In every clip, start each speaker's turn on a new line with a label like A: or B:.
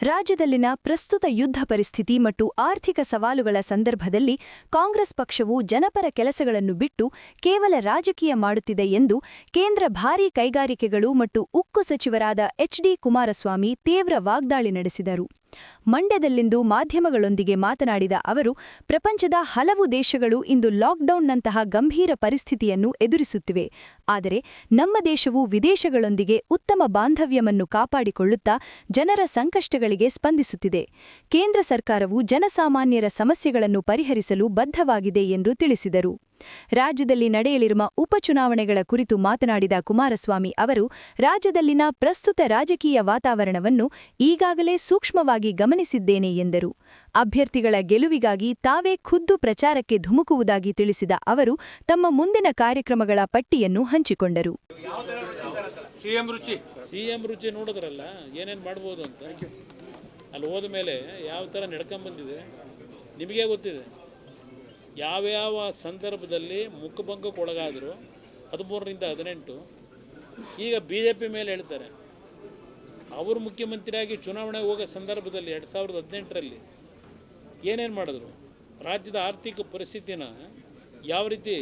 A: ರಾಜ್ಯದಲ್ಲಿನ ಪ್ರಸ್ತುತ ಯುದ್ಧ ಪರಿಸ್ಥಿತಿ ಮತ್ತು ಆರ್ಥಿಕ ಸವಾಲುಗಳ ಸಂದರ್ಭದಲ್ಲಿ ಕಾಂಗ್ರೆಸ್ ಪಕ್ಷವು ಜನಪರ ಕೆಲಸಗಳನ್ನು ಬಿಟ್ಟು ಕೇವಲ ರಾಜಕೀಯ ಮಾಡುತ್ತಿದೆ ಎಂದು ಕೇಂದ್ರ ಭಾರೀ ಕೈಗಾರಿಕೆಗಳು ಮತ್ತು ಉಕ್ಕು ಸಚಿವರಾದ ಎಚ್.ಡಿ. ಕುಮಾರಸ್ವಾಮಿ ತೀವ್ರ ವಾಗ್ದಾಳಿ ನಡೆಸಿದರು. ಮಂಡ್ಯದಲ್ಲಿಂದು ಮಾಧ್ಯಮಗಳೊಂದಿಗೆ ಮಾತನಾಡಿದ ಅವರು, ಪ್ರಪಂಚದ ಹಲವು ದೇಶಗಳು ಇಂದು ಲಾಕ್ಡೌನ್ನಂತಹ ಗಂಭೀರ ಪರಿಸ್ಥಿತಿಯನ್ನು ಎದುರಿಸುತ್ತಿವೆ. ಆದರೆ ನಮ್ಮ ದೇಶವು ವಿದೇಶಗಳೊಂದಿಗೆ ಉತ್ತಮ ಬಾಂಧವ್ಯವನ್ನು ಕಾಪಾಡಿಕೊಳ್ಳುತ್ತಾ ಜನರ ಸಂಕಷ್ಟಗಳಿಗೆ ಸ್ಪಂದಿಸುತ್ತಿದೆ. ಕೇಂದ್ರ ಸರ್ಕಾರವು ಜನಸಾಮಾನ್ಯರ ಸಮಸ್ಯೆಗಳನ್ನು ಪರಿಹರಿಸಲು ಬದ್ಧವಾಗಿದೆ ಎಂದು ತಿಳಿಸಿದರು. ರಾಜ್ಯದಲ್ಲಿ ನಡೆಯಲಿರುವ ಉಪಚುನಾವಣೆಗಳ ಕುರಿತು ಮಾತನಾಡಿದ ಕುಮಾರಸ್ವಾಮಿ ಅವರು, ರಾಜ್ಯದಲ್ಲಿನ ಪ್ರಸ್ತುತ ರಾಜಕೀಯ ವಾತಾವರಣವನ್ನು ಈಗಾಗಲೇ ಸೂಕ್ಷ್ಮವಾಗಿ ಗಮನಿಸಿದ್ದೇನೆ ಎಂದರು. ಅಭ್ಯರ್ಥಿಗಳ ಗೆಲುವಿಗಾಗಿ ತಾವೇ ಖುದ್ದು ಪ್ರಚಾರಕ್ಕೆ ಧುಮುಕುವುದಾಗಿ ತಿಳಿಸಿದ ಅವರು, ತಮ್ಮ ಮುಂದಿನ ಕಾರ್ಯಕ್ರಮಗಳ ಪಟ್ಟಿಯನ್ನು ಹಂಚಿಕೊಂಡರು.
B: ಸಿಎಂ ರುಚಿ ನೋಡಿದ್ರಲ್ಲ ಏನೇನು ಮಾಡ್ಬೋದು ಅಂತ. ಅಲ್ಲಿ ಹೋದ ಮೇಲೆ ಯಾವ ಥರ ನಡ್ಕೊಂಬಂದಿದೆ ನಿಮಗೆ ಗೊತ್ತಿದೆ. ಯಾವ್ಯಾವ ಸಂದರ್ಭದಲ್ಲಿ ಮುಖಭಂಗಕ್ಕೊಳಗಾದರು 13ರಿಂದ 18 ಈಗ BJP ಮೇಲೆ ಹೇಳ್ತಾರೆ. ಅವರು ಮುಖ್ಯಮಂತ್ರಿಯಾಗಿ ಚುನಾವಣೆಗೆ ಹೋಗೋ ಸಂದರ್ಭದಲ್ಲಿ 2018ರಲ್ಲಿ ಏನೇನು ಮಾಡಿದ್ರು, ರಾಜ್ಯದ ಆರ್ಥಿಕ ಪರಿಸ್ಥಿತಿನ ಯಾವ ರೀತಿ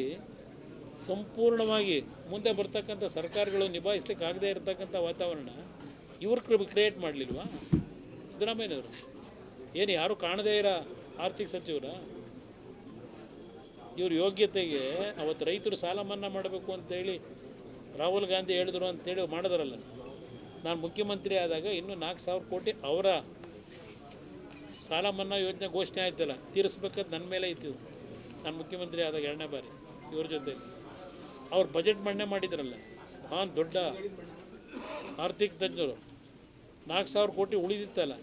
B: ಸಂಪೂರ್ಣವಾಗಿ ಮುಂದೆ ಬರ್ತಕ್ಕಂಥ ಸರ್ಕಾರಗಳು ನಿಭಾಯಿಸ್ಲಿಕ್ಕೆ ಆಗದೇ ಇರತಕ್ಕಂಥ ವಾತಾವರಣ ಇವ್ರು ಕ್ರಿಯೇಟ್ ಮಾಡಲಿಲ್ವಾ ಸಿದ್ದರಾಮಯ್ಯನವರು? ಏನು ಯಾರು ಕಾಣದೇ ಇರೋ ಆರ್ಥಿಕ ಸಚಿವರ? ಇವ್ರ ಯೋಗ್ಯತೆಗೆ ಅವತ್ತು ರೈತರು ಸಾಲ ಮನ್ನಾ ಮಾಡಬೇಕು ಅಂತೇಳಿ ರಾಹುಲ್ ಗಾಂಧಿ ಹೇಳಿದ್ರು ಅಂತೇಳಿ ಮಾಡಿದ್ರಲ್ಲ. ನಾನು ಮುಖ್ಯಮಂತ್ರಿ ಆದಾಗ ಇನ್ನೂ 4,000 ಕೋಟಿ ಅವರ ಸಾಲ ಮನ್ನಾ ಯೋಜನೆ ಘೋಷಣೆ ಆಯ್ತಲ್ಲ, ತೀರಿಸ್ಬೇಕಾದ್ರೆ ನನ್ನ ಮೇಲೆ ಇತ್ತು. ನಾನು ಮುಖ್ಯಮಂತ್ರಿ ಆದಾಗ 2ನೇ ಬಾರಿ ಇವ್ರ ಜೊತೆ ಅವ್ರು ಬಜೆಟ್ ಮಂಡನೆ ಮಾಡಿದ್ರಲ್ಲ. ದೊಡ್ಡ ಆರ್ಥಿಕ ತಜ್ಞರು 4,000 ಕೋಟಿ ಉಳಿದಿತ್ತಲ್ಲ.